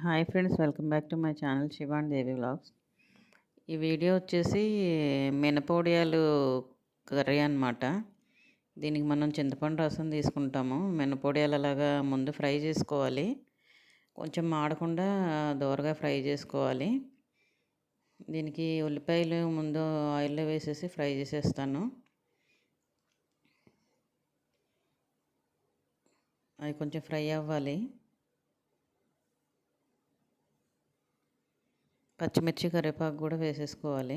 Hi friends, welcome back to my channel Shiva and Devi vlogs. ఈ video వచ్చేసి మినపోడియాలు curry అనమాట. దీనికి మనం చింతపండు రసం తీసుకుంటాము. మినపోడియాలు అలాగా ముందు ఫ్రై చేసుకోవాలి. కొంచెం మాడకుండా దోరగా ఫ్రై చేసుకోవాలి. దీనికి ఉల్లిపాయలు ముందు ఆయిల్లో వేసేసి ఫ్రై చేసేస్తాను. అవి కొంచెం ఫ్రై అవ్వాలి. పచ్చిమిర్చి కరివేపాకు కూడా వేసేసుకోవాలి.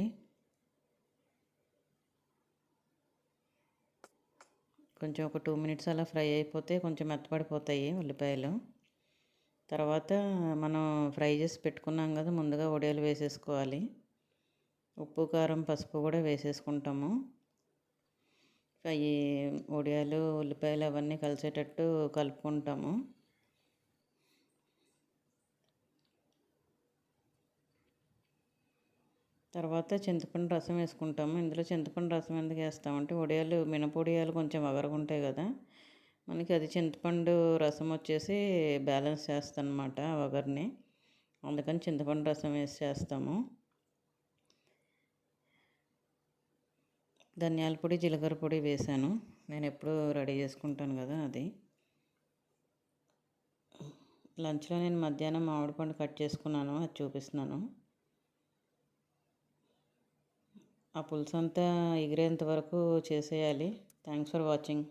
కొంచెం ఒక 2 మినిట్స్ అలా ఫ్రై అయిపోతే కొంచెం మెత్తపడిపోతాయి ఉల్లిపాయలు. తర్వాత మనం ఫ్రై చేసి పెట్టుకున్నాం కదా, ముందుగా వడియాలు వేసేసుకోవాలి. ఉప్పు కారం పసుపు కూడా వేసేసుకుంటాము. అవి వడియాలు ఉల్లిపాయలు అవన్నీ కలిసేటట్టు కలుపుకుంటాము. తర్వాత చింతపండు రసం వేసుకుంటాము. ఇందులో చింతపండు రసం ఎందుకు వేస్తామంటే వడియాలు మినపొడియాలు కొంచెం వగరుగుంటాయి కదా, మనకి అది చింతపండు రసం వచ్చేసి బ్యాలెన్స్ చేస్తానమాట వగర్ని. అందుకని చింతపండు రసం వేసి చేస్తాము. ధనియాల పొడి జీలకర్ర పొడి వేసాను. నేను ఎప్పుడూ రెడీ చేసుకుంటాను కదా అది. లంచ్లో నేను మధ్యాహ్నం మామిడి పండు కట్ చేసుకున్నాను, అది చూపిస్తున్నాను. ఆ పులుసు అంతా ఎగిరేంత వరకు చేసేయాలి. Thanks for watching.